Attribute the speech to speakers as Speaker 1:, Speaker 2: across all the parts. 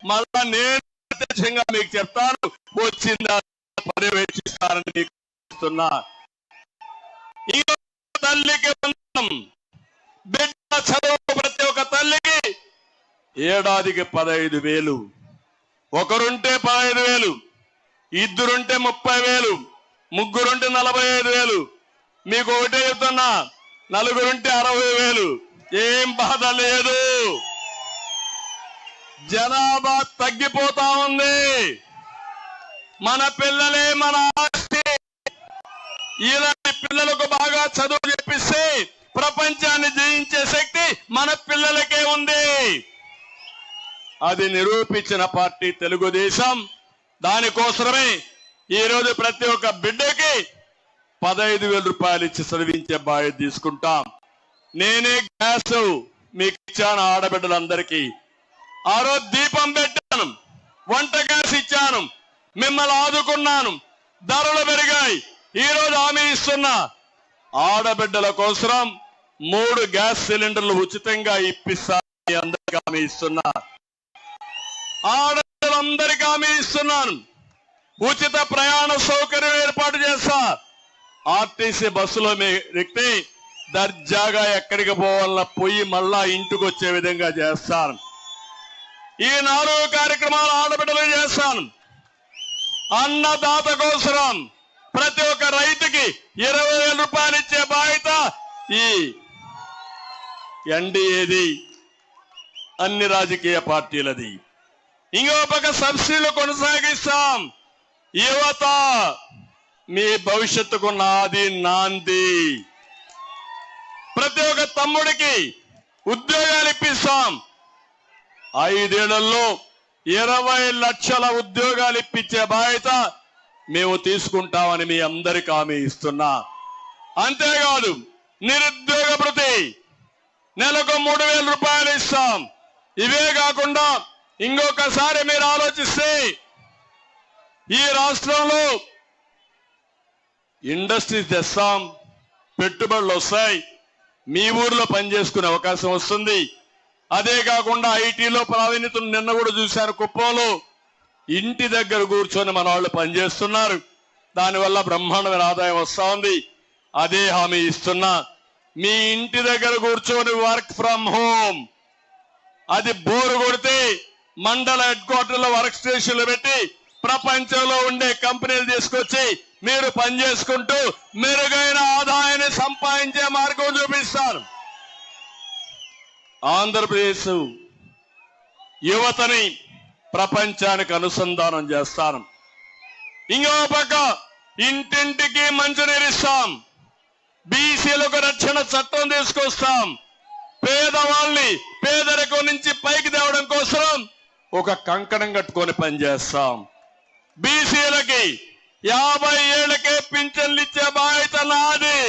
Speaker 1: మళ్ళా నేను ప్రత్యక్షంగా మీకు చెప్తాను, వచ్చిందా పర్యవేక్షిస్తానని మీకు చెప్తున్నా. తల్లికి బిడ్డ చదువు ప్రతి ఒక్క తల్లికి ఏడాదికి 15,000, ఒకరుంటే 15,000, ఇద్దరుంటే 30,000, ముగ్గురుంటే 45,000, మీకు ఒకటే చెప్తున్నా, నలుగురుంటే 60,000. ఏం బాధ లేదు. జనాభా తగ్గిపోతా ఉంది. మన పిల్లలే మన ఆస్తి. ఇలాంటి పిల్లలకు బాగా చదువు చెప్పిస్తే ప్రపంచాన్ని జయించే శక్తి మన పిల్లలకే ఉంది. అది నిరూపించిన పార్టీ తెలుగుదేశం. దానికోసమే ఈరోజు ప్రతి ఒక్క బిడ్డకి 15,000 రూపాయలు ఇచ్చి చదివించే బాధ్యత తీసుకుంటాం. నేనే గ్యాస్ మీకు ఇచ్చాను ఆడబిడ్డలందరికీ. ఆ రోజు దీపం పెట్టాను, వంట గ్యాస్ ఇచ్చాను, మిమ్మల్ని ఆదుకున్నాను. ధరలు పెరిగాయి. ఈ రోజు హామీ ఇస్తున్నా, ఆడబిడ్డల కోసం 3 గ్యాస్ సిలిండర్లు ఉచితంగా ఇప్పిస్తాను. అందరికీ హామీ ఇస్తున్నా. ఆడబిడ్డలందరికీ హామీ ఇస్తున్నాను. ఉచిత ప్రయాణ సౌకర్యం ఏర్పాటు చేస్తా. ఆర్టీసీ బస్సులో ఎక్కితే దర్జాగా ఎక్కడికి పోవాలన్నా పోయి మళ్ళా ఇంటికి వచ్చే విధంగా చేస్తాను. ఈ 4 కార్యక్రమాలు ఆడబిడ్డలు చేస్తాను. అన్నదాత కోసం ప్రతి ఒక్క రైతుకి 20,000 రూపాయలు ఇచ్చే బాధ్యత ఈ ఎన్డీఏది, అన్ని రాజకీయ పార్టీలది. ఇంకో పక్క సబ్సిడీలు కొనసాగిస్తాం. యువత మీ భవిష్యత్తుకు నాది నాంది. ప్రతి ఒక్క తమ్ముడికి ఉద్యోగాలు ఇప్పిస్తాం. 5 ఏళ్లలో 20 లక్షల ఉద్యోగాలు ఇప్పించే బాధ్యత మేము తీసుకుంటామని మీ అందరికీ హామీ ఇస్తున్నా. అంతేకాదు, నిరుద్యోగ భృతి నెలకు 3,000 రూపాయలు ఇస్తాం. ఇవే కాకుండా ఇంకొకసారి మీరు ఆలోచిస్తే ఈ రాష్ట్రంలో ఇండస్ట్రీస్ తెస్తాం, పెట్టుబడులు వస్తాయి, మీ ఊర్లో పనిచేసుకునే అవకాశం వస్తుంది. అదే కాకుండా ఐటీలో ప్రావీణ్యత నిన్న కూడా చూశాను, కుప్పంలో ఇంటి దగ్గర కూర్చొని మన వాళ్ళు పనిచేస్తున్నారు. దానివల్ల బ్రహ్మాండమైన ఆదాయం వస్తా ఉంది. అదే హామీ ఇస్తున్నా, మీ ఇంటి దగ్గర కూర్చొని వర్క్ ఫ్రమ్ హోమ్, అది బోరు కొడితే మండల హెడ్ క్వార్టర్ లో వర్క్ స్టేషన్లు పెట్టి ప్రపంచంలో ఉండే కంపెనీలు తీసుకొచ్చి మీరు పనిచేసుకుంటూ మెరుగైన ఆదాయాన్ని సంపాదించే మార్గం చూపిస్తారు. ఆంధ్రప్రదేశ్ యువతని ప్రపంచానికి అనుసంధానం చేస్తాను. ఇంకో పక్క ఇంటింటికి మంచినీరు ఇస్తాం. బీసీలకు రక్షణ చట్టం తీసుకొస్తాం. పేదవాళ్ళని పేదరికం నుంచి పైకి తేవడం కోసం ఒక కంకణం కట్టుకొని పనిచేస్తాం. బీసీలకి 50 ఏళ్లకే పింఛన్లు ఇచ్చే బాధ్యత నాది.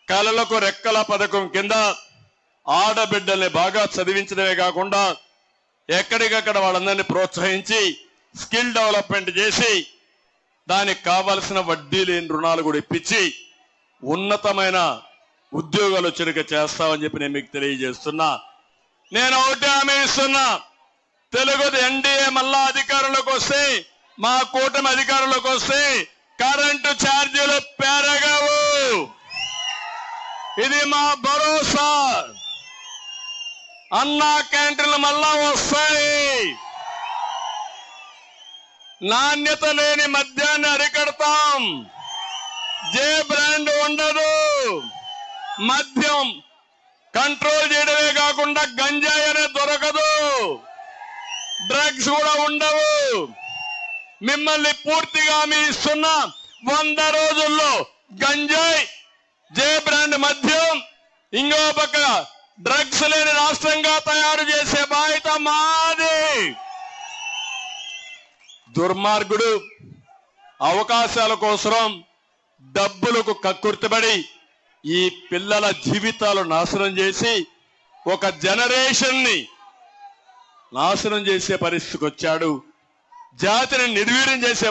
Speaker 1: కళలకు రెక్కల పథకం కింద ఆడబిడ్డల్ని బాగా చదివించడమే కాకుండా ఎక్కడికక్కడ వాళ్ళందరినీ ప్రోత్సహించి స్కిల్ డెవలప్మెంట్ చేసి దానికి కావలసిన వడ్డీ లేని రుణాలు కూడా ఇప్పించి ఉన్నతమైన ఉద్యోగాలు వచ్చేట్టుగా చేస్తామని చెప్పి నేను మీకు తెలియజేస్తున్నా. నేను ఒకటే హామీ ఇస్తున్నా, తెలుగు ఎన్డీఏ మళ్ళా అధికారంలోకి వస్తే, మా కూటమి అధికారంలోకి వస్తే కరెంటు ఛార్జీలు పెరగవు. ఇది మా భరోసా. అన్నా క్యాంటీన్లు మళ్ళా వస్తాయి. నాణ్యత లేని మద్యాన్ని అరికడతాం. జే బ్రాండ్ ఉండదు. మద్యం కంట్రోల్ చేయడమే కాకుండా గంజాయి అనే దొరకదు, డ్రగ్స్ కూడా ఉండవు. మిమ్మల్ని పూర్తిగా హామీ ఇస్తున్నా, 100 రోజుల్లో గంజాయి, జే బ్రాండ్ మద్యం, ఇంకో పక్క డ్రగ్స్ లేని రాష్ట్రంగా తయారు చేసే బాధ్యత మాది. దుర్మార్గుడు అవకాశాల కోసం డబ్బులకు కక్కుర్తిపడి ఈ పిల్లల జీవితాలు నాశనం చేసి ఒక జనరేషన్ ని నాశనం చేసే పరిస్థితికి వచ్చాడు. జాతిని నిర్వీర్యం చేసే